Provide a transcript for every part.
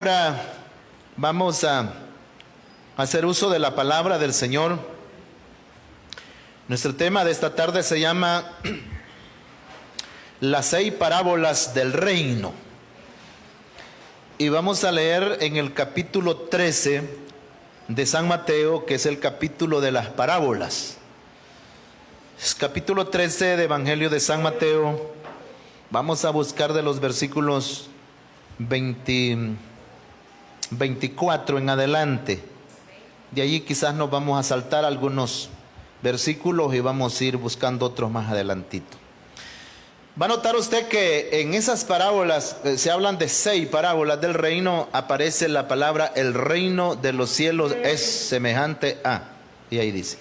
Ahora vamos a hacer uso de la palabra del Señor. Nuestro tema de esta tarde se llama las 6 parábolas del reino. Y vamos a leer en el capítulo 13 de San Mateo, que es el capítulo de las parábolas. Es capítulo 13 de Evangelio de San Mateo. Vamos a buscar de los versículos 24 en adelante. De allí quizás nos vamos a saltar algunos versículos y vamos a ir buscando otros más adelantito. Va a notar usted que en esas parábolas, se hablan de 6 parábolas del reino, aparece la palabra el reino de los cielos es semejante a, y ahí dice.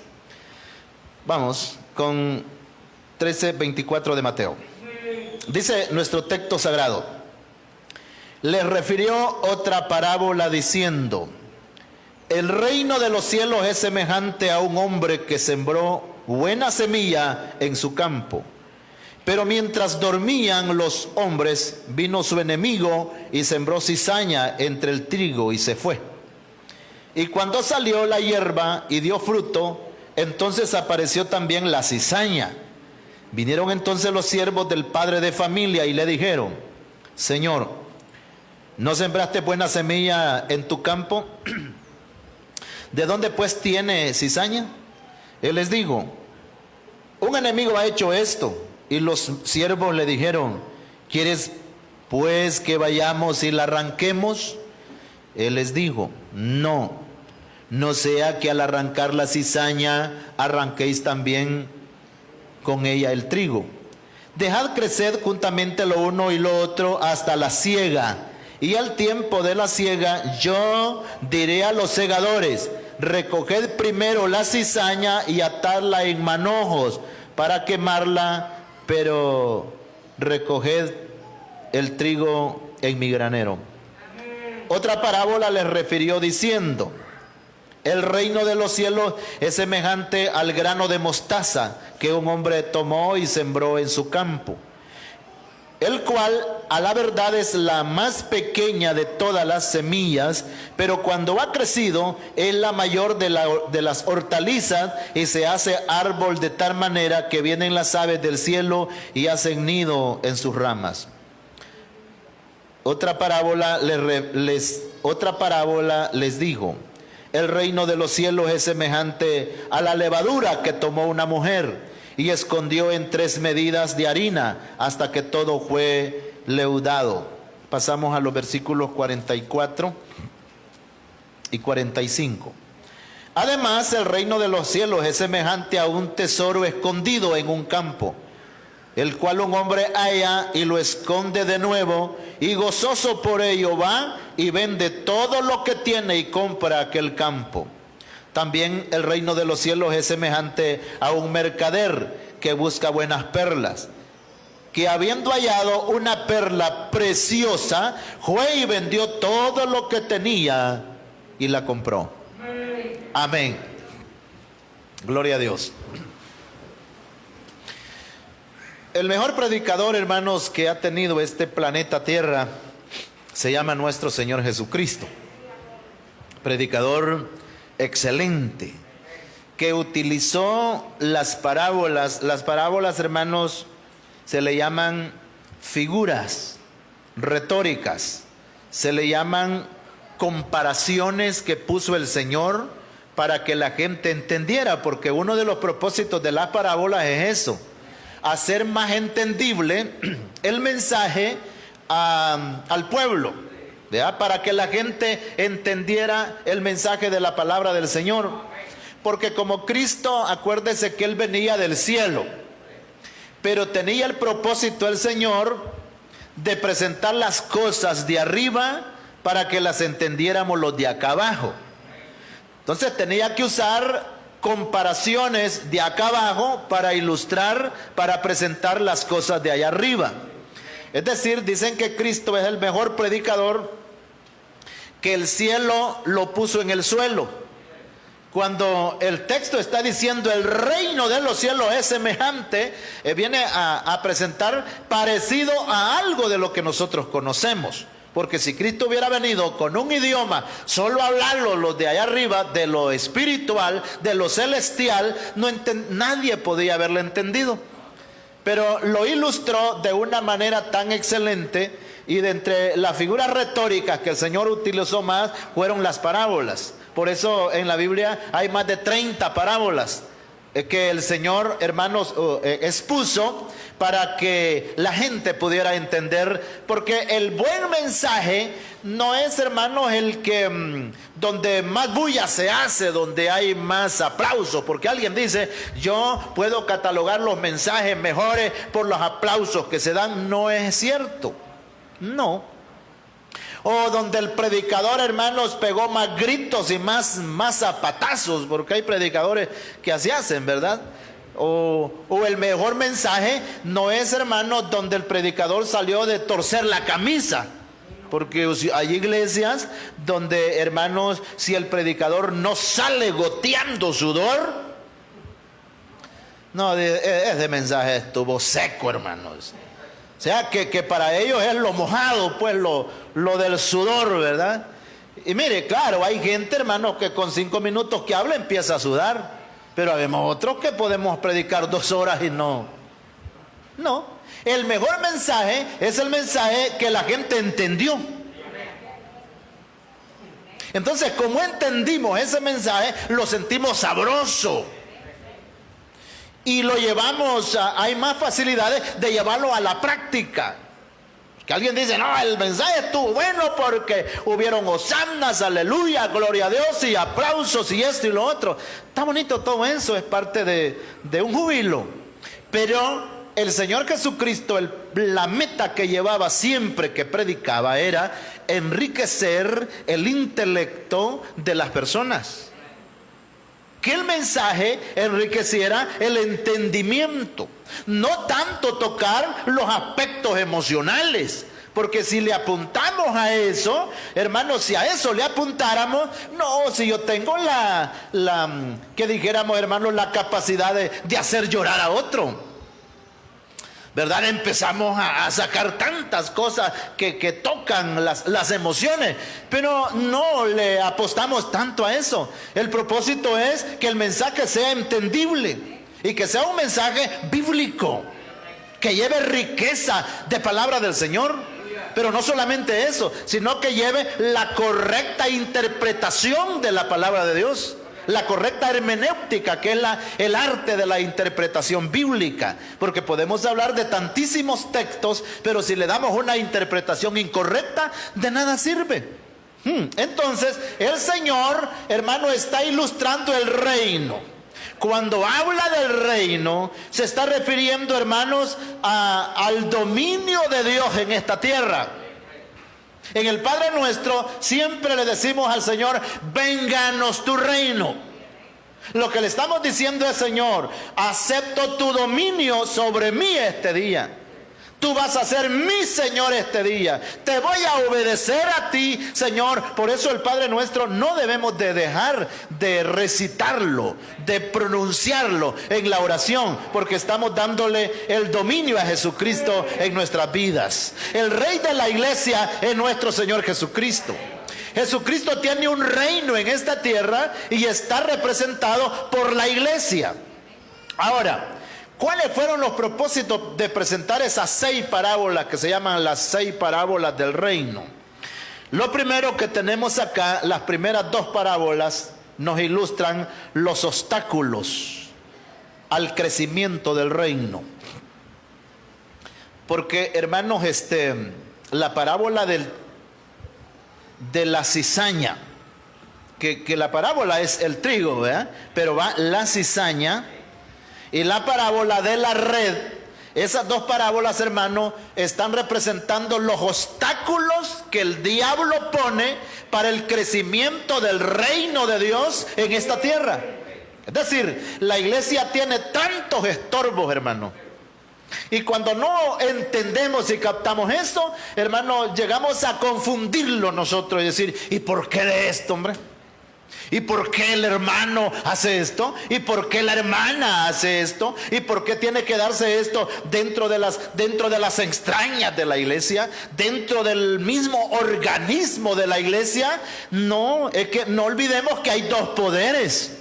Vamos con 13:24 de Mateo. Dice nuestro texto sagrado: les refirió otra parábola diciendo: el reino de los cielos es semejante a un hombre que sembró buena semilla en su campo. Pero mientras dormían los hombres, vino su enemigo y sembró cizaña entre el trigo y se fue. Y cuando salió la hierba y dio fruto, entonces apareció también la cizaña. Vinieron entonces los siervos del padre de familia y le dijeron: Señor, ¿no sembraste buena semilla en tu campo? ¿De dónde pues tiene cizaña? Él les dijo: un enemigo ha hecho esto. Y los siervos le dijeron: ¿quieres pues que vayamos y la arranquemos? Él les dijo: no, no sea que al arrancar la cizaña arranquéis también con ella el trigo. Dejad crecer juntamente lo uno y lo otro hasta la siega. Y al tiempo de la siega yo diré a los segadores: recoged primero la cizaña y atadla en manojos para quemarla, pero recoged el trigo en mi granero. Otra parábola les refirió diciendo: el reino de los cielos es semejante al grano de mostaza que un hombre tomó y sembró en su campo, el cual a la verdad es la más pequeña de todas las semillas, pero cuando ha crecido es la mayor de las hortalizas y se hace árbol de tal manera que vienen las aves del cielo y hacen nido en sus ramas. Otra parábola les dijo: el reino de los cielos es semejante a la levadura que tomó una mujer y escondió en 3 medidas de harina hasta que todo fue leudado. Pasamos a los versículos 44 y 45. Además, el reino de los cielos es semejante a un tesoro escondido en un campo, el cual un hombre halla y lo esconde de nuevo, y gozoso por ello va y vende todo lo que tiene y compra aquel campo. También el reino de los cielos es semejante a un mercader que busca buenas perlas, que habiendo hallado una perla preciosa, fue y vendió todo lo que tenía y la compró. Amén. Gloria a Dios. El mejor predicador, hermanos, que ha tenido este planeta Tierra se llama nuestro Señor Jesucristo. Predicador excelente, que utilizó las parábolas. Las parábolas, hermanos, se le llaman figuras retóricas, se le llaman comparaciones que puso el Señor para que la gente entendiera, porque uno de los propósitos de las parábolas es eso: hacer más entendible el mensaje al pueblo, ¿verdad? Para que la gente entendiera el mensaje de la palabra del Señor. Porque como Cristo, acuérdese que Él venía del cielo, pero tenía el propósito el Señor de presentar las cosas de arriba para que las entendiéramos los de acá abajo. Entonces tenía que usar comparaciones de acá abajo para ilustrar, para presentar las cosas de allá arriba. Es decir, dicen que Cristo es el mejor predicador, que el cielo lo puso en el suelo. Cuando el texto está diciendo el reino de los cielos es semejante, viene a presentar parecido a algo de lo que nosotros conocemos. Porque si Cristo hubiera venido con un idioma, solo hablarlo los de allá arriba, de lo espiritual, de lo celestial, nadie podía haberlo entendido. Pero lo ilustró de una manera tan excelente, y de entre las figuras retóricas que el Señor utilizó más fueron las parábolas. Por eso en la Biblia hay más de 30 parábolas que el Señor, hermanos, expuso para que la gente pudiera entender, porque el buen mensaje no es, hermanos, el que donde más bulla se hace, donde hay más aplausos, porque alguien dice, yo puedo catalogar los mensajes mejores por los aplausos que se dan. No es cierto, no. O donde el predicador, hermanos, pegó más gritos y más zapatazos, porque hay predicadores que así hacen, ¿verdad? O el mejor mensaje no es, hermanos, donde el predicador salió de torcer la camisa, porque hay iglesias donde, hermanos, si el predicador no sale goteando sudor, no, ese mensaje estuvo seco, hermanos. O sea, que para ellos es lo mojado, pues lo del sudor, ¿verdad? Y mire, claro, hay gente, hermanos, que con 5 minutos que habla empieza a sudar. Pero habemos otros que podemos predicar 2 horas y no. No, el mejor mensaje es el mensaje que la gente entendió. Entonces, como entendimos ese mensaje, lo sentimos sabroso. Y lo llevamos, hay más facilidades de llevarlo a la práctica. Que alguien dice, no, el mensaje estuvo bueno porque hubieron hosanas, aleluya, gloria a Dios y aplausos y esto y lo otro. Está bonito todo eso, es parte de un júbilo. Pero el Señor Jesucristo, la meta que llevaba siempre que predicaba era enriquecer el intelecto de las personas. Que el mensaje enriqueciera el entendimiento, no tanto tocar los aspectos emocionales, porque si le apuntamos a eso, hermanos, si a eso le apuntáramos, no, si yo tengo que dijéramos, hermanos, la capacidad de hacer llorar a otro, ¿verdad? Empezamos a sacar tantas cosas que tocan las emociones, pero no le apostamos tanto a eso. El propósito es que el mensaje sea entendible y que sea un mensaje bíblico, que lleve riqueza de palabra del Señor. Pero no solamente eso, sino que lleve la correcta interpretación de la palabra de Dios. La correcta hermenéutica, que es el arte de la interpretación bíblica. Porque podemos hablar de tantísimos textos, pero si le damos una interpretación incorrecta, de nada sirve. Entonces, el Señor, hermano, está ilustrando el reino. Cuando habla del reino, se está refiriendo, hermanos, al dominio de Dios en esta tierra. En el Padre Nuestro siempre le decimos al Señor, vénganos tu reino. Lo que le estamos diciendo es, Señor, acepto tu dominio sobre mí este día. Tú vas a ser mi Señor este día. Te voy a obedecer a ti, Señor. Por eso el Padre Nuestro no debemos de dejar de recitarlo, de pronunciarlo en la oración, porque estamos dándole el dominio a Jesucristo en nuestras vidas. El Rey de la iglesia es nuestro Señor Jesucristo. Jesucristo tiene un reino en esta tierra y está representado por la iglesia. Ahora, ¿cuáles fueron los propósitos de presentar esas 6 parábolas que se llaman las 6 parábolas del reino? Lo primero que tenemos acá, las primeras 2 parábolas nos ilustran los obstáculos al crecimiento del reino. Porque, hermanos, la parábola de la cizaña, que la parábola es el trigo, ¿verdad? Pero va la cizaña. Y la parábola de la red, esas 2 parábolas, hermano, están representando los obstáculos que el diablo pone para el crecimiento del reino de Dios en esta tierra. Es decir, la iglesia tiene tantos estorbos, hermano. Y cuando no entendemos y captamos esto, hermano, llegamos a confundirlo nosotros y decir, ¿y por qué de esto, hombre? ¿Y por qué el hermano hace esto? ¿Y por qué la hermana hace esto? ¿Y por qué tiene que darse esto dentro de las extrañas de la iglesia? ¿Dentro del mismo organismo de la iglesia? No, es que no olvidemos que hay dos poderes.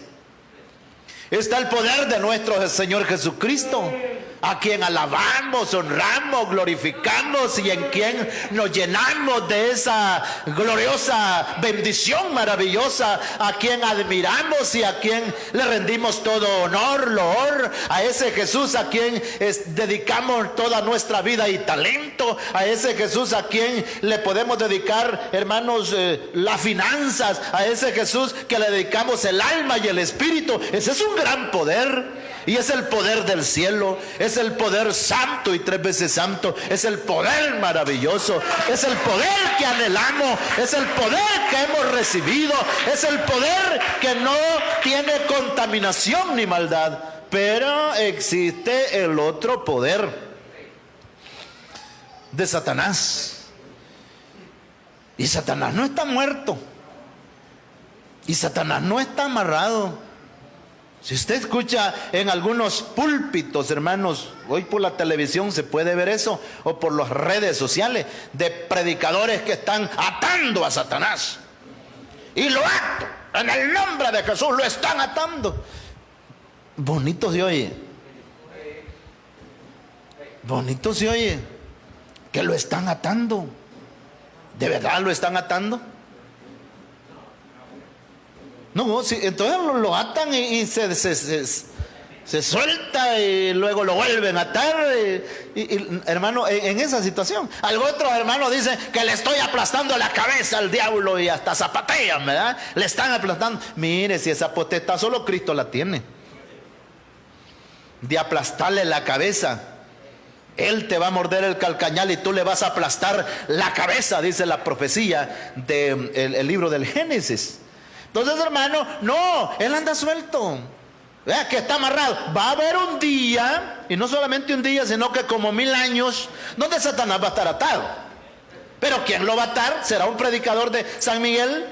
Está el poder de nuestro Señor Jesucristo, a quien alabamos, honramos, glorificamos y en quien nos llenamos de esa gloriosa bendición maravillosa, a quien admiramos y a quien le rendimos todo honor, loor, a ese Jesús a quien dedicamos toda nuestra vida y talento, a ese Jesús a quien le podemos dedicar, hermanos, las finanzas, a ese Jesús que le dedicamos el alma y el espíritu. Ese es un gran poder. Y es el poder del cielo, es el poder santo y 3 veces santo, es el poder maravilloso, es el poder que anhelamos, es el poder que hemos recibido, es el poder que no tiene contaminación ni maldad. Pero existe el otro poder de Satanás. Y Satanás no está muerto. Y Satanás no está amarrado. Si usted escucha en algunos púlpitos, hermanos, hoy por la televisión se puede ver eso, o por las redes sociales, de predicadores que están atando a Satanás. Y lo ato, en el nombre de Jesús, lo están atando. Bonito se oye. Bonito se oye. Que lo están atando. ¿De verdad lo están atando? No, sí, entonces lo atan y se suelta y luego lo vuelven a atar. Hermano, en esa situación. Algo otro hermano dice que le estoy aplastando la cabeza al diablo y hasta zapatean, ¿verdad? Le están aplastando. Mire, si esa potestad solo Cristo la tiene. De aplastarle la cabeza. Él te va a morder el calcañal y tú le vas a aplastar la cabeza, dice la profecía del libro del Génesis. Entonces, hermano, no, él anda suelto. Vea que está amarrado. Va a haber un día, y no solamente un día, sino que como 1000 años, donde Satanás va a estar atado. Pero ¿quién lo va a atar? ¿Será un predicador de San Miguel?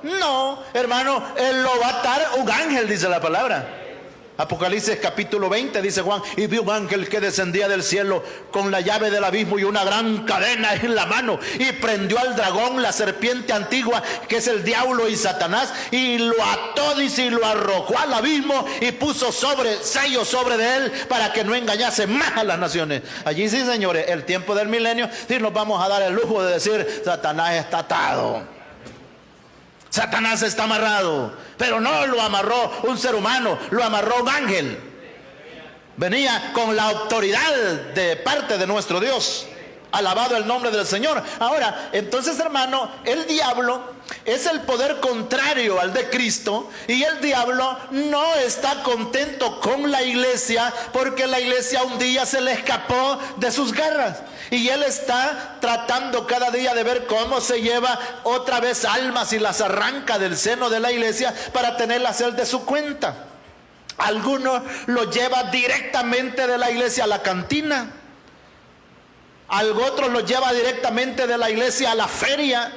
No, hermano, él lo va a atar un ángel, dice la palabra. Apocalipsis capítulo 20 dice Juan: y vi un ángel que descendía del cielo con la llave del abismo y una gran cadena en la mano, y prendió al dragón, la serpiente antigua, que es el diablo y Satanás, y lo ató, dice, y lo arrojó al abismo, y puso sello sobre de él, para que no engañase más a las naciones. Allí sí, señores, el tiempo del milenio, sí nos vamos a dar el lujo de decir: Satanás está atado, Satanás está amarrado. Pero no lo amarró un ser humano, lo amarró un ángel. Venía con la autoridad de parte de nuestro Dios. Alabado el nombre del Señor. Ahora, entonces, hermano, el diablo es el poder contrario al de Cristo, y el diablo no está contento con la iglesia, porque la iglesia un día se le escapó de sus garras, y él está tratando cada día de ver cómo se lleva otra vez almas y las arranca del seno de la iglesia para tenerlas él de su cuenta. Algunos lo lleva directamente de la iglesia a la cantina. Algo otro lo lleva directamente de la iglesia a la feria,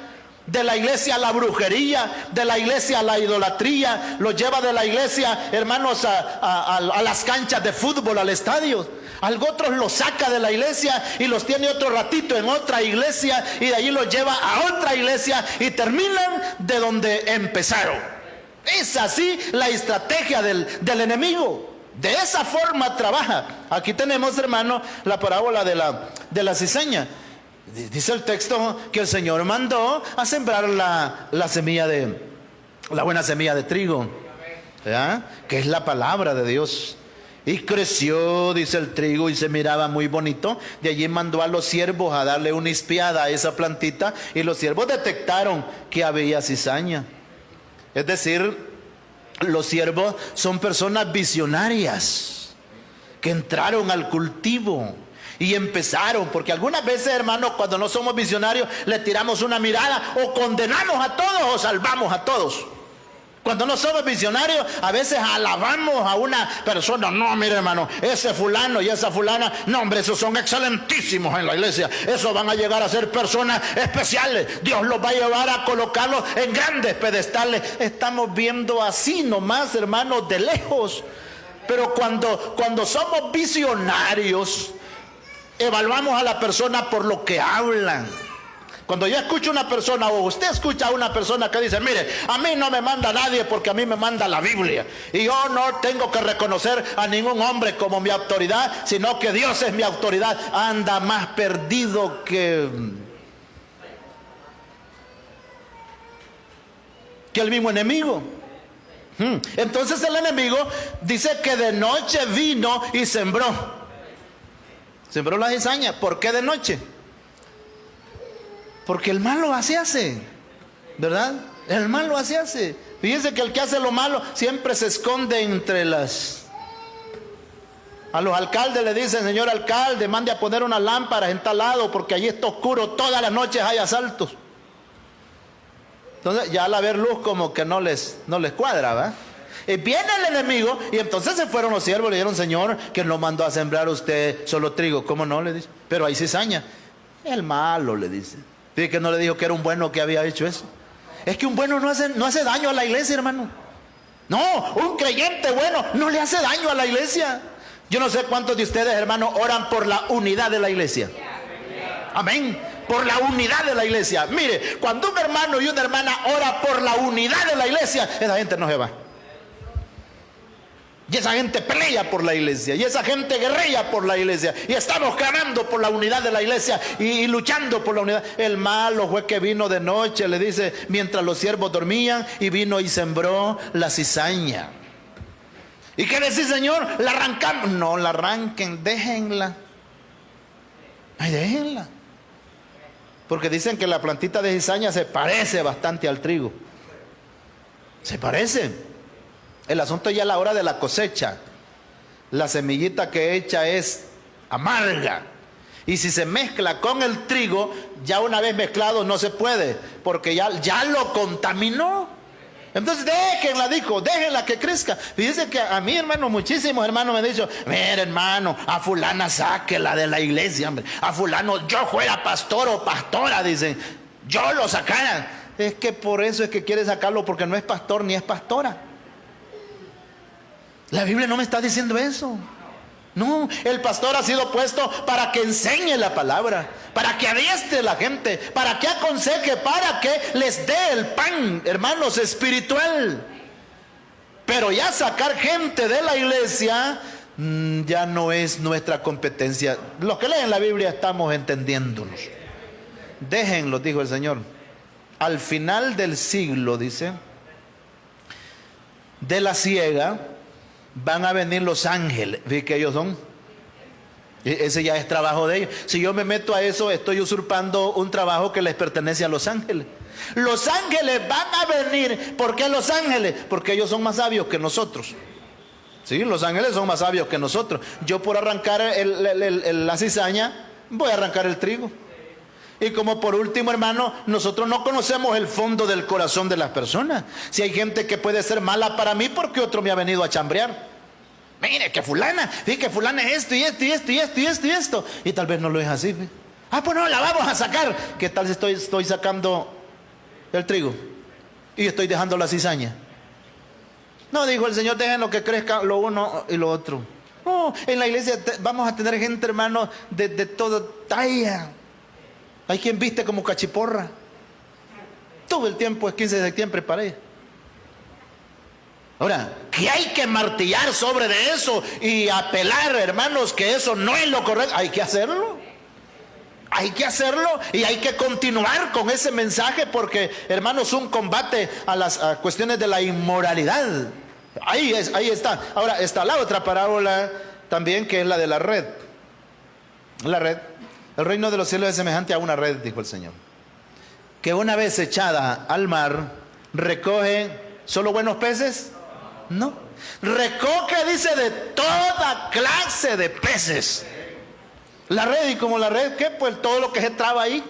de la iglesia a la brujería, de la iglesia a la idolatría. Lo lleva de la iglesia, hermanos, a las canchas de fútbol, al estadio. Algo otro lo saca de la iglesia y los tiene otro ratito en otra iglesia, y de allí los lleva a otra iglesia y terminan de donde empezaron. Es así la estrategia del enemigo. De esa forma trabaja. Aquí tenemos, hermano, la parábola de la cizaña. Dice el texto que el Señor mandó a sembrar la buena semilla de trigo, ¿verdad? Que es la palabra de Dios. Y creció, dice, el trigo, y se miraba muy bonito. De allí mandó a los siervos a darle una espiada a esa plantita, y los siervos detectaron que había cizaña. Es decir, los siervos son personas visionarias que entraron al cultivo y empezaron, porque algunas veces, hermanos, cuando no somos visionarios, le tiramos una mirada, o condenamos a todos o salvamos a todos. Cuando no somos visionarios, a veces alabamos a una persona. No, mire hermano, ese fulano y esa fulana, no hombre, esos son excelentísimos en la iglesia. Esos van a llegar a ser personas especiales. Dios los va a llevar a colocarlos en grandes pedestales. Estamos viendo así nomás, hermanos, de lejos. Pero cuando somos visionarios, evaluamos a la persona por lo que hablan. Cuando yo escucho a una persona, o usted escucha a una persona que dice, mire, a mí no me manda nadie porque a mí me manda la Biblia. Y yo no tengo que reconocer a ningún hombre como mi autoridad, sino que Dios es mi autoridad. Anda más perdido que el mismo enemigo. Entonces el enemigo dice que de noche vino y sembró la cizaña. ¿Por qué de noche? Porque el malo así hace, ¿verdad? El malo así hace. Fíjense que el que hace lo malo siempre se esconde entre las... A los alcaldes le dicen, señor alcalde, mande a poner unas lámparas en tal lado porque allí está oscuro, todas las noches hay asaltos. Entonces ya al haber luz como que no les cuadra, ¿verdad? Y viene el enemigo y entonces se fueron los siervos y le dijeron, señor, que no mandó a sembrar usted solo trigo. ¿Cómo no? Le dice, pero hay cizaña. El malo, le dice. Fíjate que no le dijo que era un bueno que había hecho eso. Es que un bueno no hace daño a la iglesia, hermano. No, un creyente bueno no le hace daño a la iglesia. Yo no sé cuántos de ustedes, hermanos, oran por la unidad de la iglesia. Amén. Por la unidad de la iglesia. Mire, cuando un hermano y una hermana ora por la unidad de la iglesia, esa gente no se va. Y esa gente pelea por la iglesia. Y esa gente guerrilla por la iglesia. Y estamos clamando por la unidad de la iglesia. Y luchando por la unidad. El malo fue que vino de noche, le dice, mientras los siervos dormían. Y vino y sembró la cizaña. ¿Y qué decís, señor? ¿La arrancamos? No la arranquen, déjenla. Ay, déjenla. Porque dicen que la plantita de cizaña se parece bastante al trigo. Se parece. El asunto ya a la hora de la cosecha. La semillita que echa es amarga. Y si se mezcla con el trigo, ya una vez mezclado no se puede, porque ya lo contaminó. Entonces déjenla, dijo, déjenla que crezca. Fíjense que a mí, hermano, muchísimos hermanos me han dicho, mira hermano, a fulana sáquela de la iglesia, hombre. A fulano, yo fuera pastor o pastora, dicen, yo lo sacara. Es que por eso es que quiere sacarlo, porque no es pastor ni es pastora. La Biblia no me está diciendo eso. No, el pastor ha sido puesto para que enseñe la palabra, para que adiestre a la gente, para que aconseje, para que les dé el pan, hermanos, espiritual. Pero ya sacar gente de la iglesia ya no es nuestra competencia. Los que leen la Biblia estamos entendiéndonos. Déjenlo, dijo el Señor. Al final del siglo, dice, de la siega van a venir los ángeles. ¿Ves que ellos son? Ese ya es trabajo de ellos. Si yo me meto a eso, estoy usurpando un trabajo que les pertenece a los ángeles. Los ángeles van a venir. ¿Por qué los ángeles? Porque ellos son más sabios que nosotros. Sí, los ángeles son más sabios que nosotros. Yo por arrancar la cizaña, voy a arrancar el trigo. Y como por último, hermano, nosotros no conocemos el fondo del corazón de las personas. Si hay gente que puede ser mala para mí, porque otro me ha venido a chambrear. Mire, que fulana, sí, que fulana es esto y esto y esto y esto y esto y esto. Y tal vez no lo es así. ¿Ve? Ah, pues no, la vamos a sacar. ¿Qué tal si estoy sacando el trigo y estoy dejando la cizaña? No, dijo el Señor, déjenlo que crezca lo uno y lo otro. No, en la iglesia vamos a tener gente, hermano, de toda talla. Hay quien viste como cachiporra. Todo el tiempo es 15 de septiembre para ella. Ahora, que hay que martillar sobre de eso y apelar, hermanos, que eso no es lo correcto. Hay que hacerlo. Hay que hacerlo y hay que continuar con ese mensaje porque, hermanos, un combate a las cuestiones de la inmoralidad. Ahí está. Ahora, está la otra parábola también, que es la de la red. La red. El reino de los cielos es semejante a una red, dijo el Señor, que una vez echada al mar, recoge solo buenos peces. No, recoge, dice, de toda clase de peces. La red, y como la red, ¿qué? Pues todo lo que se traba ahí.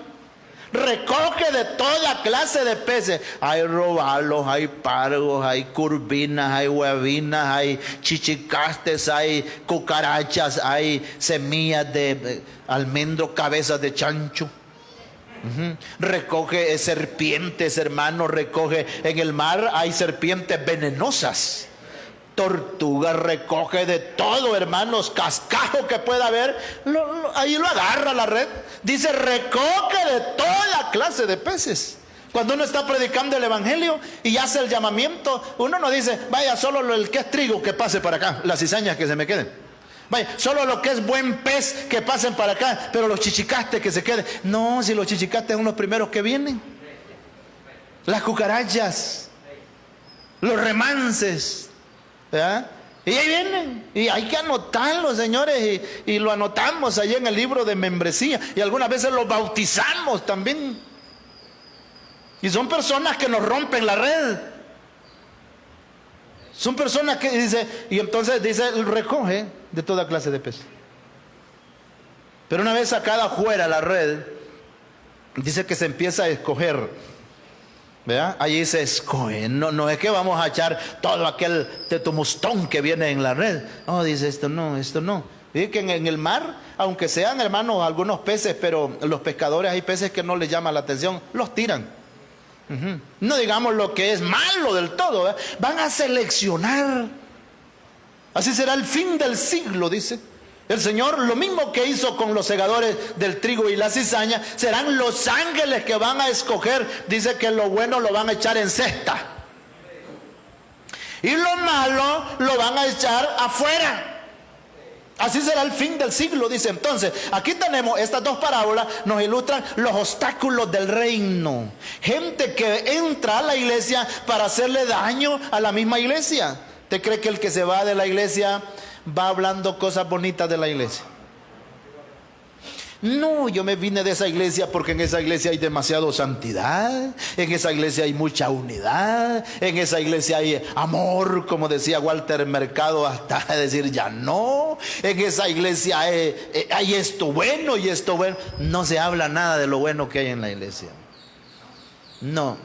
Recoge de toda clase de peces. Hay robalos, hay pargos, hay curvinas, hay huevinas, hay chichicastes, hay cucarachas, hay semillas de almendro, cabezas de chancho. Recoge serpientes, hermano, recoge. En el mar hay serpientes venenosas. Tortuga, recoge de todo, hermanos, cascajo que pueda haber, ahí lo agarra la red. Dice, recoge de toda clase de peces. Cuando uno está predicando el evangelio y hace el llamamiento, uno no dice, vaya, solo el que es trigo que pase para acá, las cizañas que se me queden. Vaya, solo lo que es buen pez que pasen para acá, pero los chichicastes que se queden. No, si los chichicastes son los primeros que vienen. Las cucarachas, los remances, ¿verdad? Y ahí vienen, y hay que anotarlo, señores, y lo anotamos ahí en el libro de membresía, y algunas veces los bautizamos también. Y son personas que nos rompen la red. Son personas que dice, y entonces dice, recoge de toda clase de peces. Pero una vez sacada afuera la red, dice que se empieza a escoger. ¿Verdad? Allí se escoge. No es que vamos a echar todo aquel tetumustón que viene en la red. No, dice, esto no. Dice que en el mar, aunque sean, hermanos, algunos peces, pero los pescadores, hay peces que no les llama la atención, los tiran. No digamos lo que es malo del todo, ¿verdad? Van a seleccionar. Así será el fin del siglo, dice el Señor. Lo mismo que hizo con los segadores del trigo y la cizaña, serán los ángeles que van a escoger. Dice que lo bueno lo van a echar en cesta y lo malo lo van a echar afuera. Así será el fin del siglo, dice. Entonces, aquí tenemos estas dos parábolas, nos ilustran los obstáculos del reino. Gente que entra a la iglesia para hacerle daño a la misma iglesia. ¿Usted cree que el que se va de la iglesia va hablando cosas bonitas de la iglesia? No, yo me vine de esa iglesia porque en esa iglesia hay demasiada santidad, en esa iglesia hay mucha unidad, en esa iglesia hay amor, como decía Walter Mercado, hasta decir ya no, en esa iglesia hay esto bueno y esto bueno. No se habla nada de lo bueno que hay en la iglesia. No.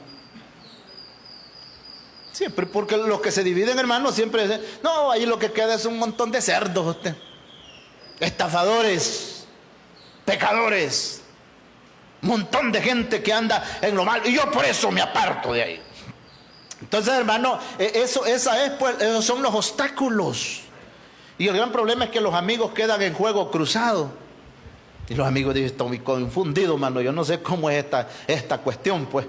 Siempre, porque los que se dividen, hermanos, siempre dicen, no, ahí lo que queda es un montón de cerdos, usted. Estafadores, pecadores, montón de gente que anda en lo malo, y yo por eso me aparto de ahí. Entonces, hermano, esos son los obstáculos. Y el gran problema es que los amigos quedan en juego cruzado. Y los amigos dicen, estoy confundido, hermano, yo no sé cómo es esta cuestión, pues.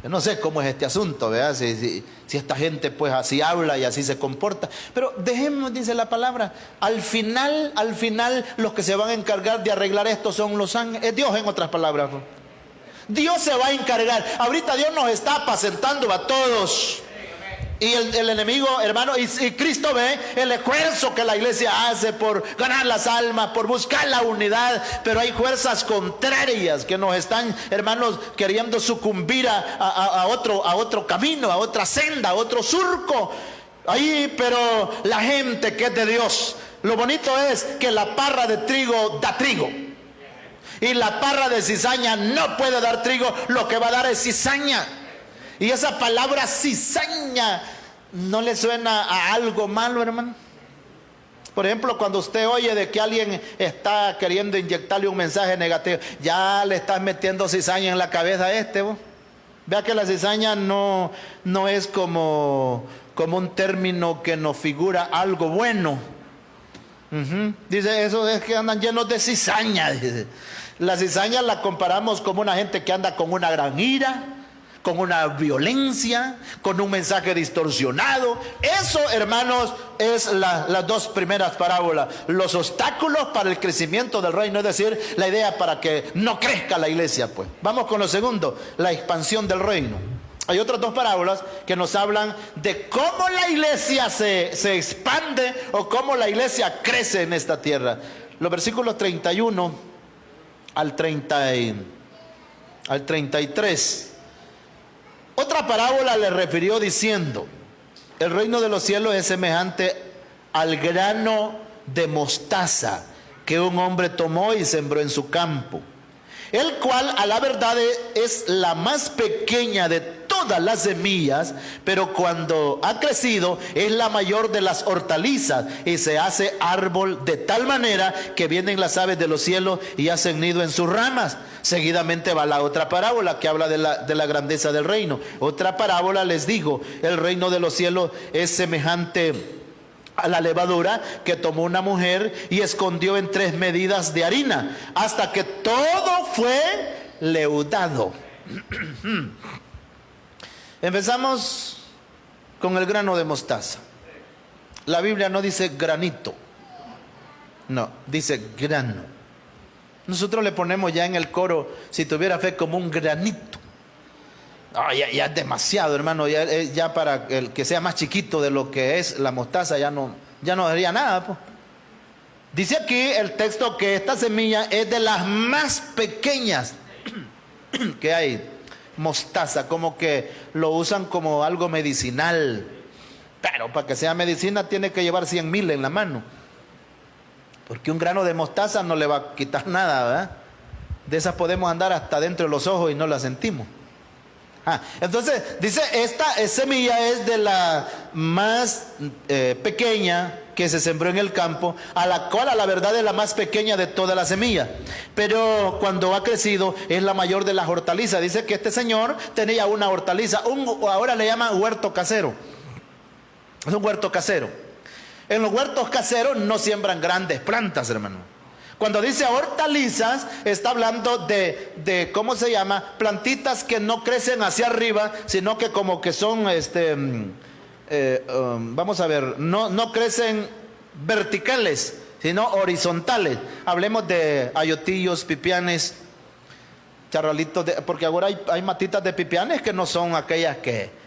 Yo no sé cómo es este asunto, ¿verdad? Si esta gente pues así habla y así se comporta. Pero dejemos, dice la palabra, al final, los que se van a encargar de arreglar esto son los ángeles. Es Dios, en otras palabras. Dios se va a encargar. Ahorita Dios nos está apacentando a todos. Y el enemigo, hermano, y Cristo ve el esfuerzo que la iglesia hace por ganar las almas, por buscar la unidad, pero hay fuerzas contrarias que nos están, hermanos, queriendo sucumbir a otro camino, a otra senda, a otro surco. Ahí, pero la gente que es de Dios, lo bonito es que la parra de trigo da trigo. Y la parra de cizaña no puede dar trigo, lo que va a dar es cizaña. Y esa palabra cizaña, ¿no le suena a algo malo, hermano? Por ejemplo, cuando usted oye de que alguien está queriendo inyectarle un mensaje negativo, ya le estás metiendo cizaña en la cabeza a vos. Vea que la cizaña no es como un término que nos figura algo bueno. Dice, eso es que andan llenos de cizaña. Dice. La cizaña la comparamos como una gente que anda con una gran ira, con una violencia, con un mensaje distorsionado. Eso, hermanos, es las dos primeras parábolas. Los obstáculos para el crecimiento del reino, es decir, la idea para que no crezca la iglesia, pues. Vamos con lo segundo, la expansión del reino. Hay otras dos parábolas que nos hablan de cómo la iglesia se expande o cómo la iglesia crece en esta tierra. Los versículos 31 al 33. Otra parábola le refirió diciendo, el reino de los cielos es semejante al grano de mostaza que un hombre tomó y sembró en su campo. el cual a la verdad es la más pequeña de todas las semillas, pero cuando ha crecido es la mayor de las hortalizas y se hace árbol de tal manera que vienen las aves de los cielos y hacen nido en sus ramas. Seguidamente va la otra parábola que habla de la grandeza del reino. Otra parábola les digo, el reino de los cielos es semejante a la levadura que tomó una mujer y escondió en 3 medidas de harina hasta que todo fue leudado. Empezamos con el grano de mostaza. La Biblia no dice granito, no, dice grano. Nosotros le ponemos ya en el coro, si tuviera fe, como un granito. Ya es demasiado, hermano, ya para el que sea más chiquito de lo que es la mostaza ya no daría nada, pues. Dice aquí el texto que esta semilla es de las más pequeñas que hay. Mostaza, como que lo usan como algo medicinal, pero para que sea medicina tiene que llevar 100,000 en la mano, porque un grano de mostaza no le va a quitar nada, ¿verdad? De esas podemos andar hasta dentro de los ojos y no la sentimos. Entonces dice, esta semilla es de la más pequeña que se sembró en el campo, a la cual a la verdad es la más pequeña de toda la semilla, pero cuando ha crecido es la mayor de las hortalizas. Dice que este señor tenía una hortaliza, ahora le llaman huerto casero. Es un huerto casero. En los huertos caseros no siembran grandes plantas, hermano. Cuando dice hortalizas, está hablando de ¿cómo se llama? Plantitas que no crecen hacia arriba, sino que como que son, vamos a ver, no crecen verticales, sino horizontales. Hablemos de ayotillos, pipianes, charralitos, porque ahora hay matitas de pipianes que no son aquellas que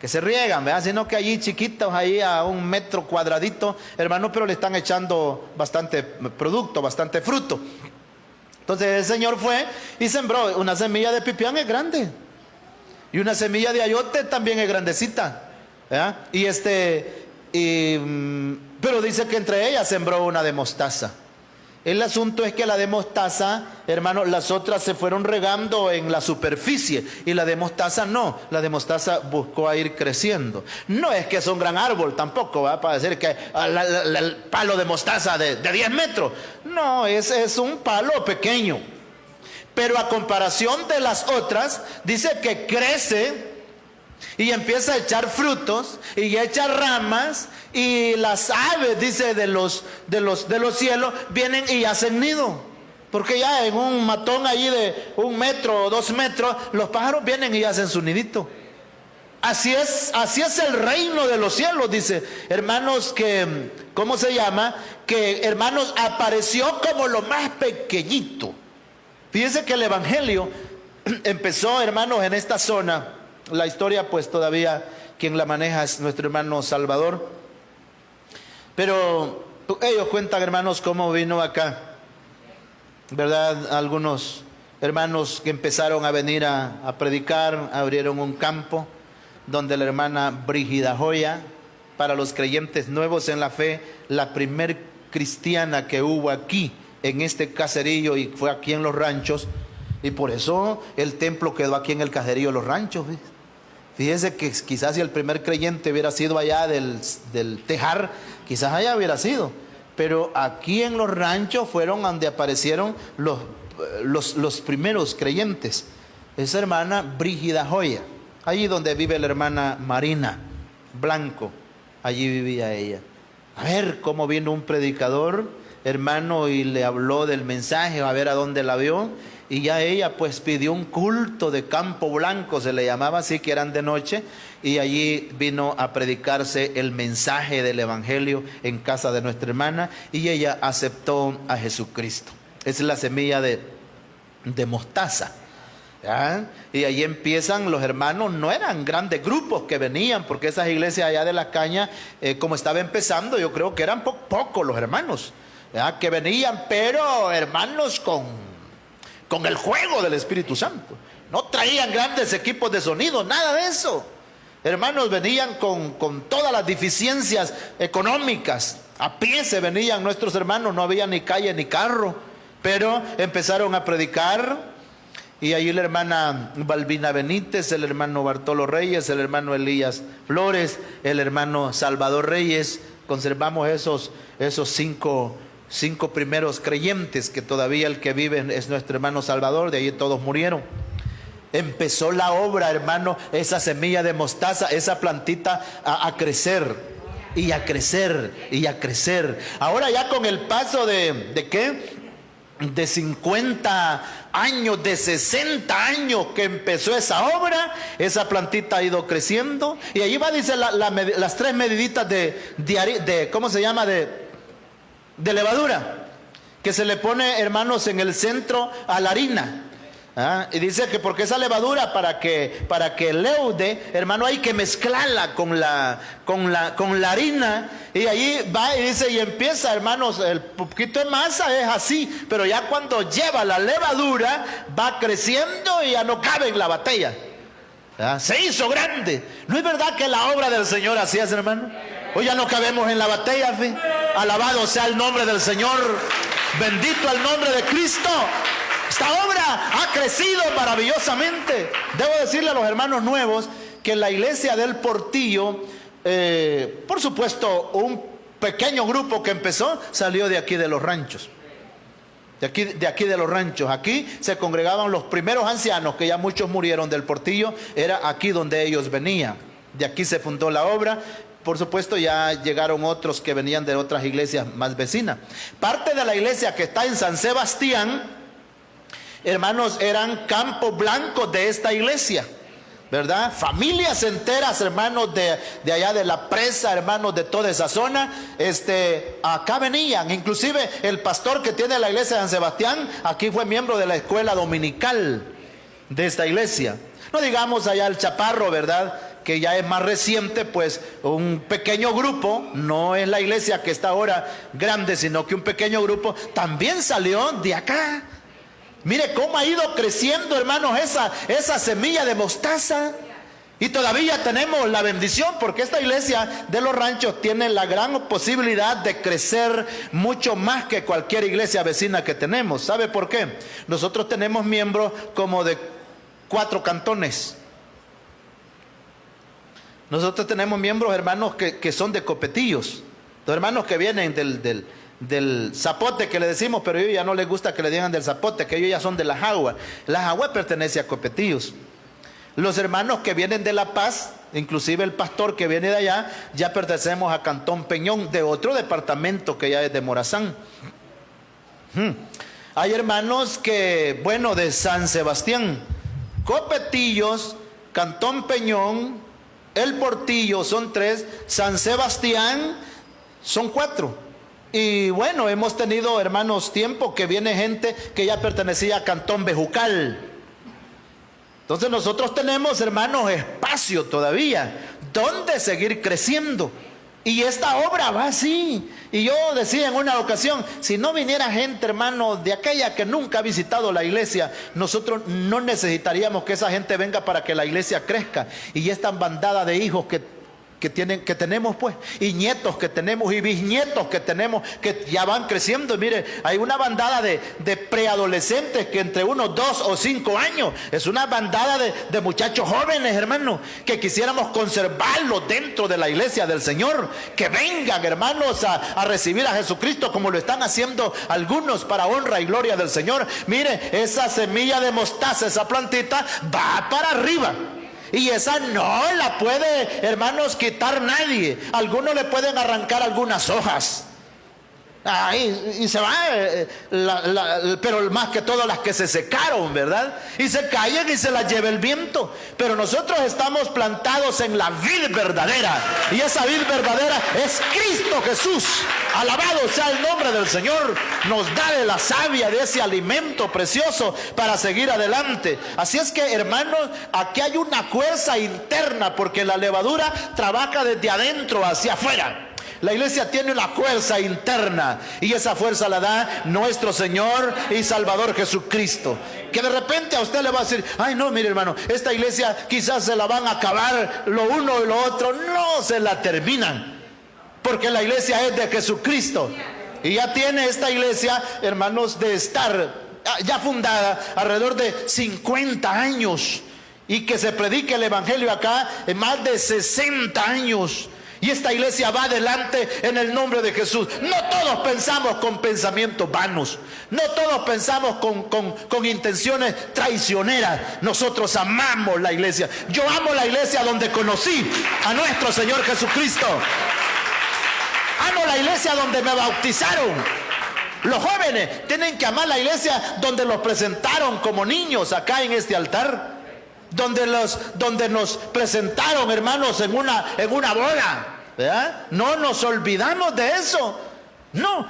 se riegan, ¿verdad? Sino que allí chiquitos, ahí a 1 metro cuadradito, hermano, pero le están echando bastante producto, bastante fruto. Entonces el Señor fue y sembró una semilla de pipián, es grande, y una semilla de ayote también es grandecita, ¿verdad? Pero dice que entre ellas sembró una de mostaza. El asunto es que la de mostaza, hermano, las otras se fueron regando en la superficie y la de mostaza no. La de mostaza buscó a ir creciendo. No es que es un gran árbol tampoco, ¿va? Para decir que el palo de mostaza de 10 metros. No, es un palo pequeño. Pero a comparación de las otras, dice que crece y empieza a echar frutos y echa ramas, y las aves, dice, de los cielos vienen y hacen nido, porque ya en un matón allí de 1 metro o 2 metros los pájaros vienen y hacen su nidito. Así es el reino de los cielos, dice, hermanos, que ¿cómo se llama? Que, hermanos, apareció como lo más pequeñito. Fíjense que el evangelio empezó, hermanos, en esta zona. La historia, pues todavía quien la maneja es nuestro hermano Salvador. Pero ellos cuentan, hermanos, cómo vino acá, ¿verdad? Algunos hermanos que empezaron a venir a predicar, abrieron un campo donde la hermana Brígida Joya, para los creyentes nuevos en la fe, la primer cristiana que hubo aquí, en este caserillo, y fue aquí en los ranchos, y por eso el templo quedó aquí en el caserillo de los ranchos, ¿ves? Fíjese que quizás si el primer creyente hubiera sido allá del Tejar, quizás allá hubiera sido. Pero aquí en los ranchos fueron donde aparecieron los primeros creyentes. Esa hermana Brígida Joya, allí donde vive la hermana Marina Blanco, allí vivía ella. A ver cómo vino un predicador, hermano, y le habló del mensaje, a ver a dónde la vio. Y ya ella pues pidió un culto de campo blanco, se le llamaba así, que eran de noche, y allí vino a predicarse el mensaje del evangelio en casa de nuestra hermana, y ella aceptó a Jesucristo. Esa es la semilla de mostaza, ¿ya? Y allí empiezan los hermanos. No eran grandes grupos que venían, porque esas iglesias allá de Las Cañas, como estaba empezando, yo creo que eran pocos los hermanos, ¿ya?, que venían, pero hermanos con el juego del Espíritu Santo. No traían grandes equipos de sonido, nada de eso. Hermanos, venían con todas las deficiencias económicas. A pie se venían nuestros hermanos, no había ni calle ni carro, pero empezaron a predicar Y ahí la hermana Balbina Benítez, el hermano Bartolo Reyes, el hermano Elías Flores, el hermano Salvador Reyes. Conservamos esos cinco primeros creyentes, que todavía el que vive es nuestro hermano Salvador, de ahí todos murieron. Empezó la obra, hermano, esa semilla de mostaza, esa plantita a crecer y a crecer y a crecer. Ahora ya con el paso ¿de qué? De 50 años, de 60 años que empezó esa obra, esa plantita ha ido creciendo. Y allí va, dice, las 3 mediditas de ¿cómo se llama? De levadura, que se le pone, hermanos, en el centro a la harina. Y dice que porque esa levadura, para que leude, hermano, hay que mezclarla con la harina. Y allí va y dice, y empieza, hermanos, el poquito de masa es así, pero ya cuando lleva la levadura va creciendo y ya no cabe en la botella. Se hizo grande. ¿No es verdad que la obra del Señor así es, hermano? Hoy ya no cabemos en la botella, ¿sí? Alabado sea el nombre del Señor, bendito el nombre de Cristo. Esta obra ha crecido maravillosamente. Debo decirle a los hermanos nuevos que la iglesia del Portillo, por supuesto, un pequeño grupo que empezó salió de aquí de los ranchos. De aquí de los ranchos. Aquí se congregaban los primeros ancianos, que ya muchos murieron del Portillo. Era aquí donde ellos venían. De aquí se fundó la obra. Por supuesto, ya llegaron otros que venían de otras iglesias más vecinas. Parte de la iglesia que está en San Sebastián, hermanos, eran campos blancos de esta iglesia, ¿verdad? Familias enteras, hermanos, de allá de la presa, hermanos, de toda esa zona, acá venían. Inclusive el pastor que tiene la iglesia de San Sebastián, aquí fue miembro de la escuela dominical de esta iglesia. No digamos allá el Chaparro, ¿verdad?, que ya es más reciente, pues un pequeño grupo, no es la iglesia que está ahora grande, sino que un pequeño grupo también salió de acá. Mire cómo ha ido creciendo, hermanos, esa semilla de mostaza. Y todavía tenemos la bendición, porque esta iglesia de los ranchos tiene la gran posibilidad de crecer mucho más que cualquier iglesia vecina que tenemos. ¿Sabe por qué? Nosotros tenemos miembros como de 4 cantones. Nosotros tenemos miembros, hermanos, que son de Copetillos. Los hermanos que vienen del Zapote, que le decimos, pero a ellos ya no les gusta que le digan del Zapote, que ellos ya son de La Jagua. La Jagua pertenece a Copetillos. Los hermanos que vienen de La Paz, inclusive el pastor que viene de allá, ya pertenecemos a Cantón Peñón, de otro departamento que ya es de Morazán. Hay hermanos que, bueno, de San Sebastián, Copetillos, Cantón Peñón, El Portillo son 3, San Sebastián son 4. Y bueno, hemos tenido, hermanos, tiempo que viene gente que ya pertenecía a Cantón Bejucal. Entonces nosotros tenemos, hermanos, espacio todavía donde seguir creciendo. Y esta obra va así. Y yo decía en una ocasión, si no viniera gente, hermano, de aquella que nunca ha visitado la iglesia, nosotros no necesitaríamos que esa gente venga para que la iglesia crezca. Y esta bandada de hijos que tenemos, pues, y nietos que tenemos, y bisnietos que tenemos, que ya van creciendo. Y mire, hay una bandada de preadolescentes que entre unos 2 o 5 años, es una bandada de muchachos jóvenes, hermanos, que quisiéramos conservarlos dentro de la iglesia del Señor, que vengan, hermanos, a recibir a Jesucristo, como lo están haciendo algunos, para honra y gloria del Señor. Mire, esa semilla de mostaza, esa plantita, va para arriba. Y esa no la puede, hermanos, quitar nadie. Algunos le pueden arrancar algunas hojas. Y se va, pero más que todo las que se secaron, ¿verdad? Y se caen y se las lleva el viento. Pero nosotros estamos plantados en la vid verdadera. Y esa vid verdadera es Cristo Jesús. Alabado sea el nombre del Señor. Nos da de la savia, de ese alimento precioso para seguir adelante. Así es que, hermanos, aquí hay una fuerza interna, porque la levadura trabaja desde adentro hacia afuera. La iglesia tiene una fuerza interna, y esa fuerza la da nuestro Señor y Salvador Jesucristo. Que de repente a usted le va a decir, ay no, mire hermano, esta iglesia quizás se la van a acabar lo uno y lo otro. No se la terminan, porque la iglesia es de Jesucristo. Y ya tiene esta iglesia, hermanos, de estar ya fundada alrededor de 50 años y que se predique el evangelio acá en más de 60 años. Y esta iglesia va adelante en el nombre de Jesús. No todos pensamos con pensamientos vanos. No todos pensamos con intenciones traicioneras. Nosotros amamos la iglesia. Yo amo la iglesia donde conocí a nuestro Señor Jesucristo. Amo la iglesia donde me bautizaron. Los jóvenes tienen que amar la iglesia donde los presentaron como niños acá en este altar. Donde nos presentaron, hermanos, en una boda, ¿verdad? No nos olvidamos de eso. No,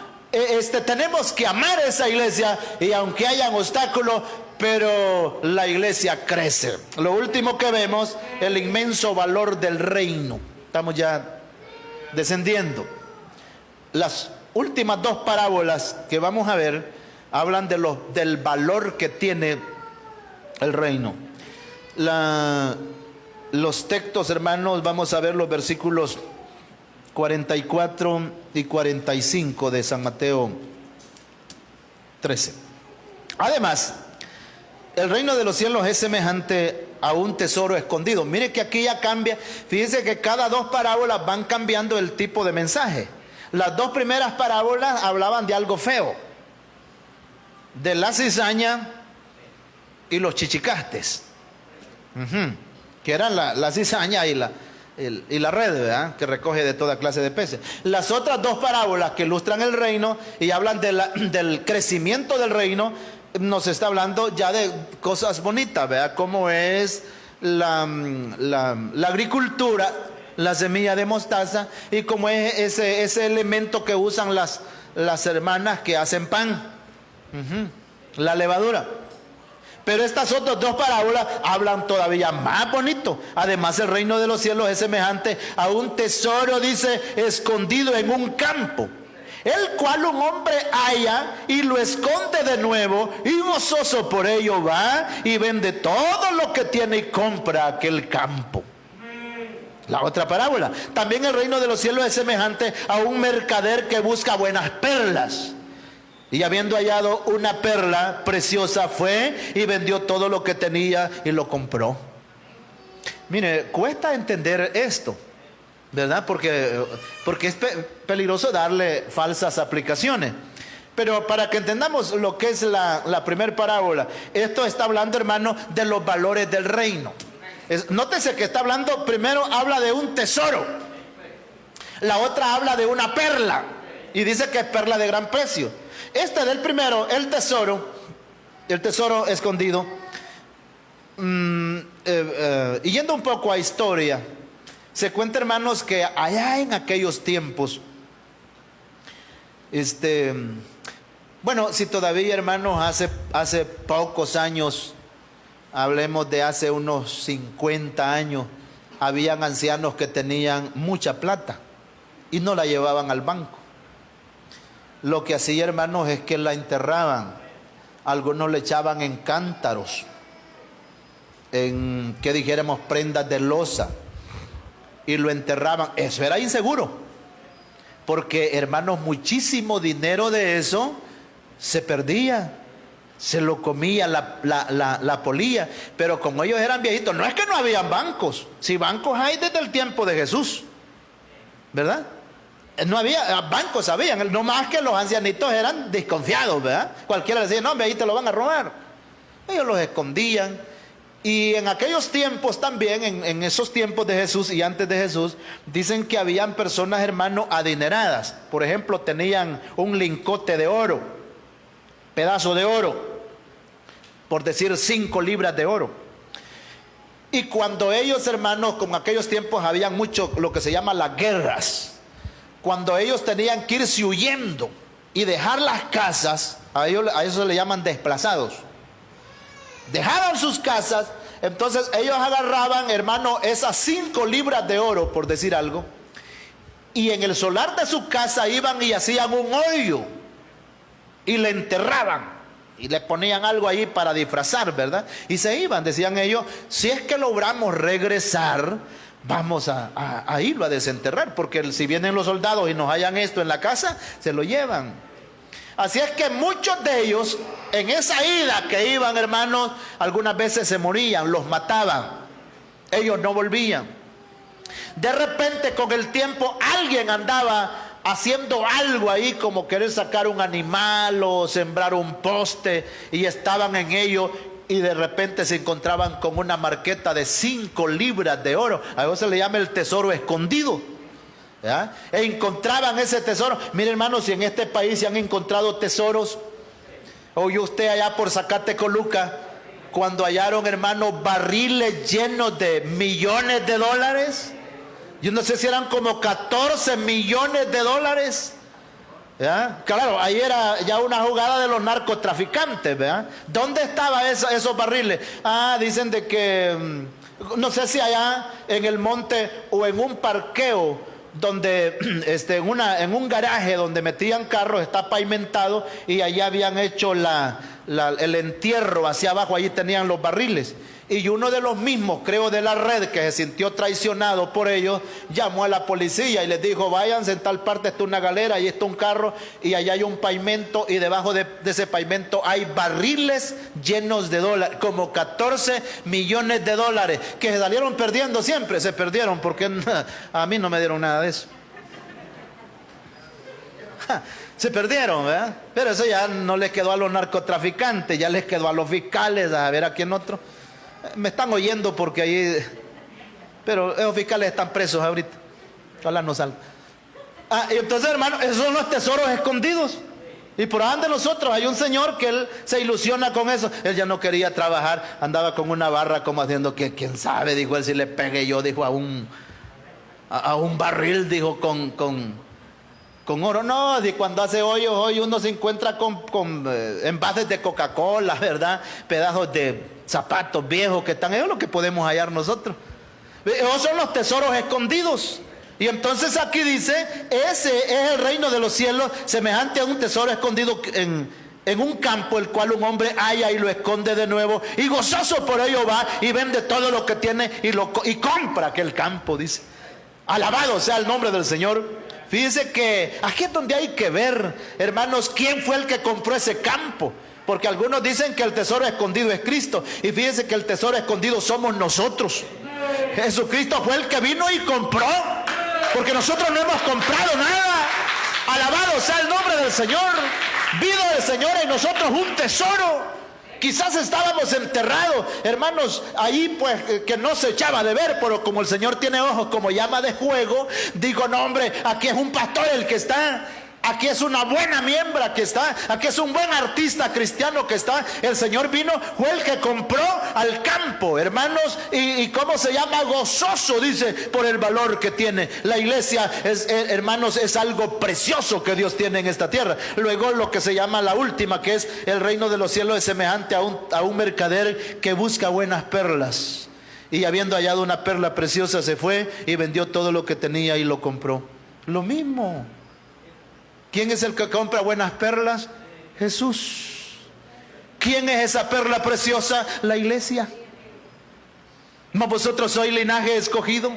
tenemos que amar esa iglesia, y aunque hayan obstáculos, pero la iglesia crece. Lo último que vemos, el inmenso valor del reino. Estamos ya descendiendo. Las últimas dos parábolas que vamos a ver hablan del valor que tiene el reino. Los textos, hermanos, vamos a ver los versículos 44 y 45 de San Mateo 13. Además, el reino de los cielos es semejante a un tesoro escondido. Mire que aquí ya cambia. Fíjense que cada dos parábolas van cambiando el tipo de mensaje. Las dos primeras parábolas hablaban de algo feo, de la cizaña y los chichicastes. Que eran la cizaña y la red, ¿verdad? Que recoge de toda clase de peces. Las otras dos parábolas que ilustran el reino y hablan del crecimiento del reino, nos está hablando ya de cosas bonitas, ¿verdad? Como es la agricultura, la semilla de mostaza, y como es ese elemento que usan las hermanas que hacen pan, la levadura. Pero estas otras dos parábolas hablan todavía más bonito. Además, el reino de los cielos es semejante a un tesoro, dice, escondido en un campo, el cual un hombre halla y lo esconde de nuevo, y gozoso por ello va y vende todo lo que tiene y compra aquel campo. La otra parábola. También el reino de los cielos es semejante a un mercader que busca buenas perlas. Y habiendo hallado una perla preciosa, fue y vendió todo lo que tenía y lo compró. Mire, cuesta entender esto, ¿verdad? Porque es peligroso darle falsas aplicaciones. Pero para que entendamos lo que es la primera parábola, esto está hablando, hermano, de los valores del reino. Nótese que está hablando, primero habla de un tesoro, la otra habla de una perla, y dice que es perla de gran precio. Del primero, el tesoro escondido. Y yendo un poco a historia, se cuenta, hermanos, que allá en aquellos tiempos, bueno, si todavía, hermanos, hace pocos años, hablemos de hace unos 50 años, habían ancianos que tenían mucha plata y no la llevaban al banco. Lo que hacía, hermanos, es que la enterraban. Algunos le echaban en cántaros, en, que dijéramos, prendas de loza, y lo enterraban. Eso era inseguro, porque, hermanos, muchísimo dinero de eso se perdía, se lo comía la polilla. Pero como ellos eran viejitos, no es que no habían bancos. Si bancos hay desde el tiempo de Jesús, ¿verdad? No había bancos, habían, no más que los ancianitos eran desconfiados, ¿verdad? Cualquiera decía, no, ahí te lo van a robar. Ellos los escondían. Y en aquellos tiempos también, en esos tiempos de Jesús y antes de Jesús, dicen que habían personas, hermanos, adineradas. Por ejemplo, tenían un lingote de oro, pedazo de oro, por decir 5 libras de oro. Y cuando ellos, hermanos, como en aquellos tiempos habían mucho lo que se llama las guerras, cuando ellos tenían que irse huyendo y dejar las casas, a eso se le llaman desplazados. Dejaban sus casas, entonces ellos agarraban, hermano, esas 5 libras de oro, por decir algo, y en el solar de su casa iban y hacían un hoyo y le enterraban y le ponían algo ahí para disfrazar, ¿verdad? Y se iban, decían ellos, si es que logramos regresar, vamos a irlo a desenterrar, porque si vienen los soldados y nos hallan esto en la casa, se lo llevan. Así es que muchos de ellos, en esa ida que iban, hermanos, algunas veces se morían, los mataban. Ellos no volvían. De repente, con el tiempo, alguien andaba haciendo algo ahí, como querer sacar un animal o sembrar un poste, y estaban en ello, y de repente se encontraban con una marqueta de 5 libras de oro. A eso se le llama el tesoro escondido, ¿ya? E encontraban ese tesoro. Mire, hermanos, si en este país se han encontrado tesoros, oye usted allá por Zacatecoluca, cuando hallaron, hermanos, barriles llenos de millones de dólares. Yo no sé si eran como 14 millones de dólares. ¿Ya? Claro, ahí era ya una jugada de los narcotraficantes, ¿verdad? ¿Dónde estaban esos barriles? Dicen de que, no sé si allá en el monte o en un parqueo, donde en un garaje donde metían carros, está pavimentado, y allá habían hecho el entierro hacia abajo, allí tenían los barriles. Y uno de los mismos, creo de la red, que se sintió traicionado por ellos, llamó a la policía y les dijo: váyanse, en tal parte está una galera, y está un carro, y allá hay un pavimento, y debajo de ese pavimento hay barriles llenos de dólares, como 14 millones de dólares, que se salieron perdiendo siempre. Se perdieron porque a mí no me dieron nada de eso. Se perdieron, ¿verdad? Pero eso ya no les quedó a los narcotraficantes, ya les quedó a los fiscales, a ver a quién otro. Me están oyendo porque ahí, pero esos fiscales están presos ahorita. Ojalá no salgan. Y entonces, hermano, esos son los tesoros escondidos. Y por ahí de nosotros hay un señor que él se ilusiona con eso. Él ya no quería trabajar, andaba con una barra como haciendo que, quién sabe, dijo él, si le pegué yo, dijo, a un barril, dijo, con oro. No, y cuando hace hoyos, hoy uno se encuentra con envases de Coca-Cola, ¿verdad? Pedazos de zapatos viejos que están, eso es lo que podemos hallar nosotros. Esos son los tesoros escondidos. Y entonces aquí dice: ese es el reino de los cielos, semejante a un tesoro escondido en un campo, el cual un hombre halla y lo esconde de nuevo, y gozoso por ello va y vende todo lo que tiene y compra aquel campo, dice. Alabado sea el nombre del Señor. Fíjense que aquí es donde hay que ver, hermanos, quién fue el que compró ese campo. Porque algunos dicen que el tesoro escondido es Cristo, y fíjense que el tesoro escondido somos nosotros. Jesucristo fue el que vino y compró, porque nosotros no hemos comprado nada. Alabado sea el nombre del Señor. Vino el Señor en nosotros un tesoro. Quizás estábamos enterrados, hermanos, ahí pues que no se echaba de ver, pero como el Señor tiene ojos como llama de fuego, digo: no, hombre, aquí es un pastor el que está. Aquí es una buena miembra que está, aquí es un buen artista cristiano que está. El Señor vino, fue el que compró al campo, hermanos, y ¿cómo se llama? Gozoso, dice, por el valor que tiene. La iglesia, hermanos, es algo precioso que Dios tiene en esta tierra. Luego lo que se llama la última, que es el reino de los cielos, es semejante a un mercader que busca buenas perlas. Y habiendo hallado una perla preciosa, se fue y vendió todo lo que tenía y lo compró. Lo mismo. ¿Quién es el que compra buenas perlas? Jesús. ¿Quién es esa perla preciosa? La iglesia. ¿No vosotros sois linaje escogido,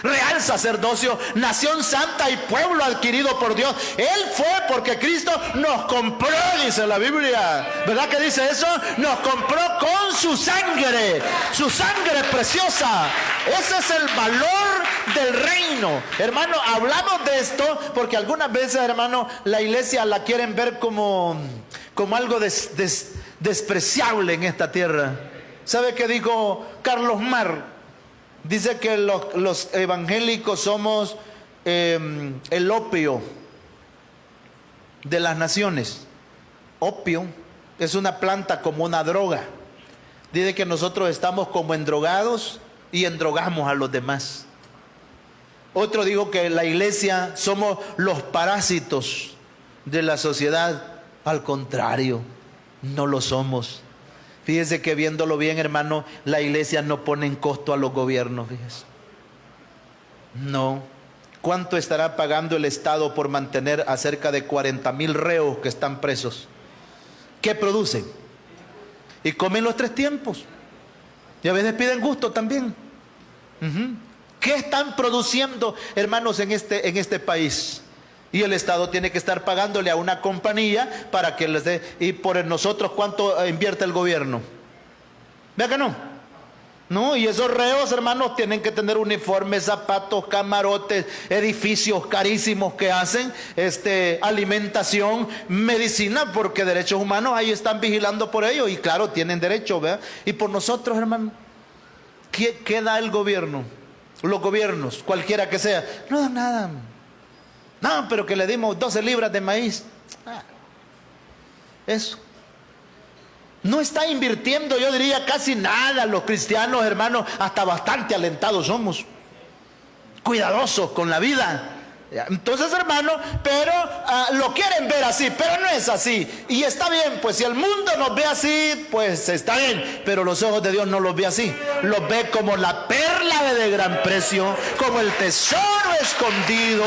real sacerdocio, nación santa y pueblo adquirido por Dios? Él fue porque Cristo nos compró, dice la Biblia. ¿Verdad que dice eso? Nos compró con su sangre preciosa. Ese es el valor del reino. Hermano, hablamos de esto porque algunas veces, hermano, la iglesia la quieren ver como algo despreciable en esta tierra. ¿Sabe qué dijo Carlos Mar? Dice que los evangélicos somos el opio de las naciones. Opio es una planta como una droga. Dice que nosotros estamos como endrogados y endrogamos a los demás. Otro dijo que la iglesia somos los parásitos de la sociedad. Al contrario, no lo somos. Fíjese que viéndolo bien, hermano, la iglesia no pone en costo a los gobiernos, fíjese. No. ¿Cuánto estará pagando el Estado por mantener a cerca de 40,000 reos que están presos? ¿Qué producen? Y comen los 3 tiempos. Y a veces piden gusto también. ¿Qué están produciendo, hermanos, en este país? Y el Estado tiene que estar pagándole a una compañía para que les dé. Y por nosotros, ¿cuánto invierte el gobierno? ¿Vea que no? No, y esos reos, hermanos, tienen que tener uniformes, zapatos, camarotes, edificios carísimos que hacen, alimentación, medicina, porque derechos humanos ahí están vigilando por ellos. Y claro, tienen derecho, ¿verdad? Y por nosotros, hermanos, ¿qué da el gobierno? Los gobiernos, cualquiera que sea, no dan nada. No, pero que le dimos 12 libras de maíz. Eso. No está invirtiendo, yo diría, casi nada. Los cristianos, hermanos, hasta bastante alentados somos. Cuidadosos con la vida. Entonces, hermano, pero lo quieren ver así, pero no es así. Y está bien, pues si el mundo nos ve así, pues está bien. Pero los ojos de Dios no los ve así. Los ve como la perla de gran precio, como el tesoro escondido.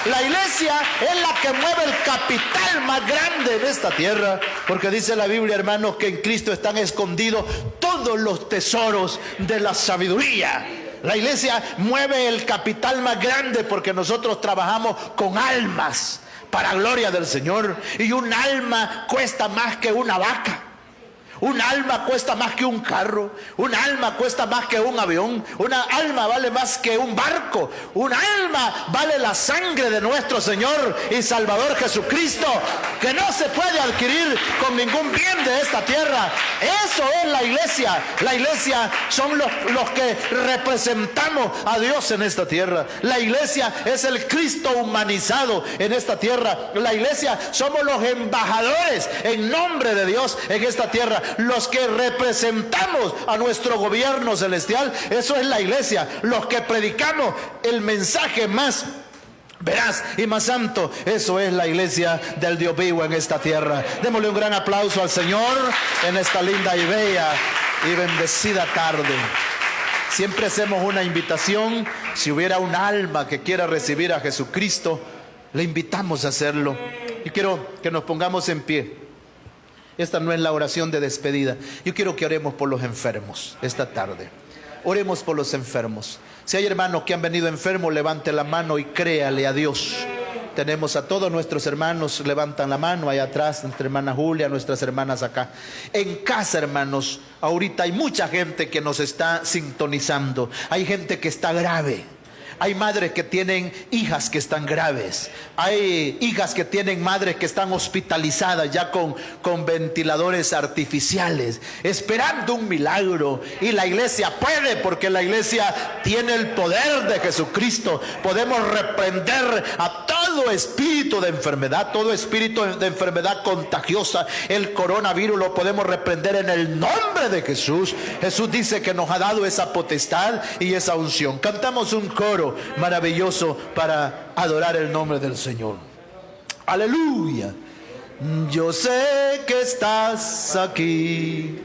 La iglesia es la que mueve el capital más grande de esta tierra. Porque dice la Biblia, hermanos, que en Cristo están escondidos todos los tesoros de la sabiduría. La iglesia mueve el capital más grande porque nosotros trabajamos con almas para gloria del Señor. Y un alma cuesta más que una vaca. Un alma cuesta más que un carro. Un alma cuesta más que un avión. Una alma vale más que un barco. Un alma vale la sangre de nuestro Señor y Salvador Jesucristo, que no se puede adquirir con ningún bien de esta tierra. Eso es la iglesia. La iglesia son los que representamos a Dios en esta tierra. La iglesia es el Cristo humanizado en esta tierra. La iglesia somos los embajadores en nombre de Dios en esta tierra. Los que representamos a nuestro gobierno celestial, eso es la iglesia. Los que predicamos el mensaje más veraz y más santo, eso es la iglesia del Dios vivo en esta tierra. Démosle un gran aplauso al Señor en esta linda y bella y bendecida tarde. Siempre hacemos una invitación. Si hubiera un alma que quiera recibir a Jesucristo, le invitamos a hacerlo. Y quiero que nos pongamos en pie. Esta no es la oración de despedida. Yo quiero que oremos por los enfermos esta tarde. Oremos por los enfermos. Si hay hermanos que han venido enfermos, levante la mano y créale a Dios. Tenemos a todos nuestros hermanos, levantan la mano allá atrás, nuestra hermana Julia, nuestras hermanas acá. En casa, hermanos, ahorita hay mucha gente que nos está sintonizando. Hay gente que está grave. Hay madres que tienen hijas que están graves. Hay hijas que tienen madres que están hospitalizadas ya con ventiladores artificiales, esperando un milagro. Y la iglesia puede, porque la iglesia tiene el poder de Jesucristo. Podemos reprender a todo espíritu de enfermedad, todo espíritu de enfermedad contagiosa. El coronavirus lo podemos reprender en el nombre de Jesús. Jesús dice que nos ha dado esa potestad y esa unción. Cantamos un coro maravilloso para adorar el nombre del Señor. Aleluya. Yo sé que estás aquí,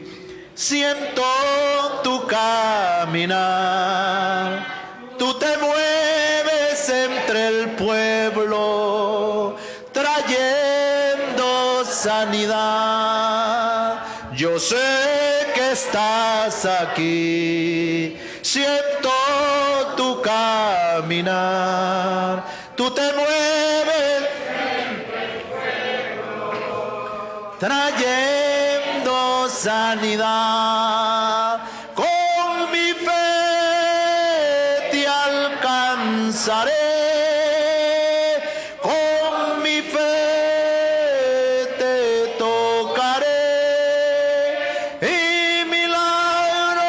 siento tu caminar, tú te mueves entre el pueblo trayendo sanidad. Yo sé que estás aquí, siento tu caminar, tú te mueves trayendo sanidad. Con mi fe te alcanzaré, con mi fe te tocaré y milagro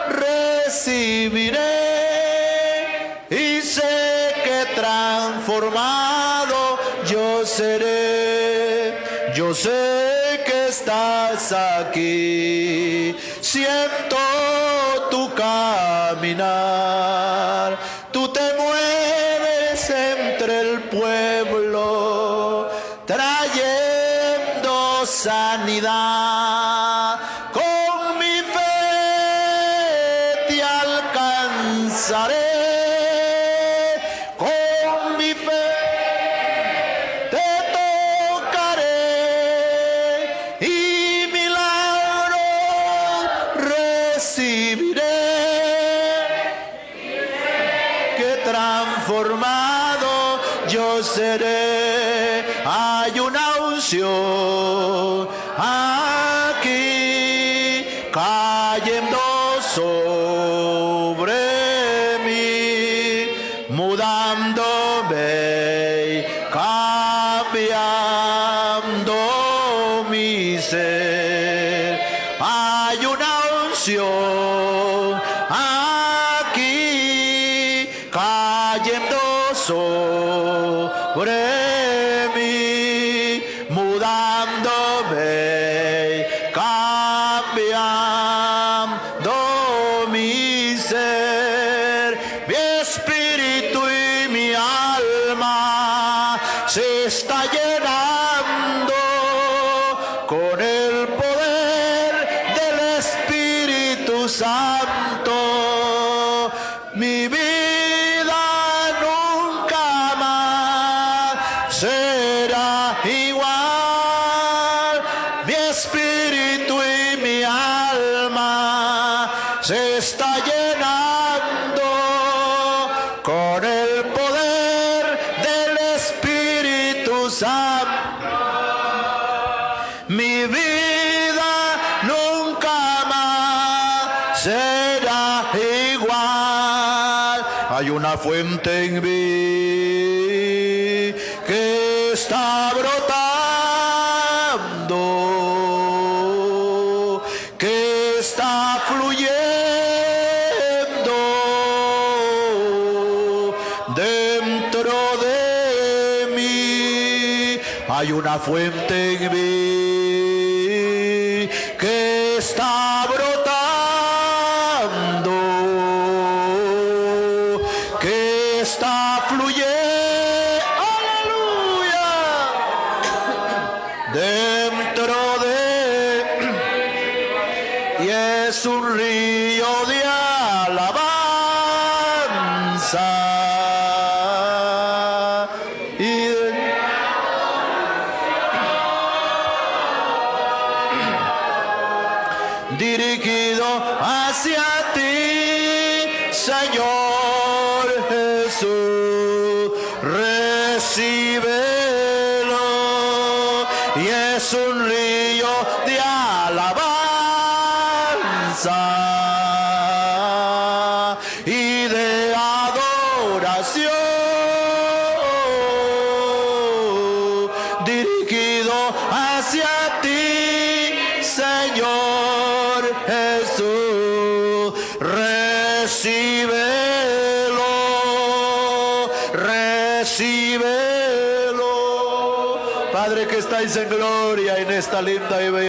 recibiré, y sé que transformado yo seré. Yo sé que estás aquí, siento tu caminar, tú te mueves entre el pueblo trayendo sanidad. Con mi fe te alcanzaré, con mi fe te tocaré y milagro recibiré, que transformado yo seré. Hay una unción aquí cayendo sobre mí, mudándome, cambiando mi ser. Hay una unción aquí cayendo sobre mí, mudándome, cambiando mi ser. Mi espíritu y mi alma se está llenando con el poder del Espíritu Santo. Mi vida nunca más será igual. Mi espíritu y mi alma se está llenando con el poder del Espíritu Santo. Mi vida nunca más será igual. Hay una fuente en mí que está brotando, que está fluyendo dentro de mí. Hay una fuente en mí que está brotando, que está fluyendo, aleluya, dentro de, y es un río de alabanza y dirigido hacia ti, Señor Jesús. Recíbelo, y es un río de alabanza y de adoración, dirigido hacia ti, Señor Jesús. Recíbelo, recíbelo. Padre que estáis en gloria en esta linda y bella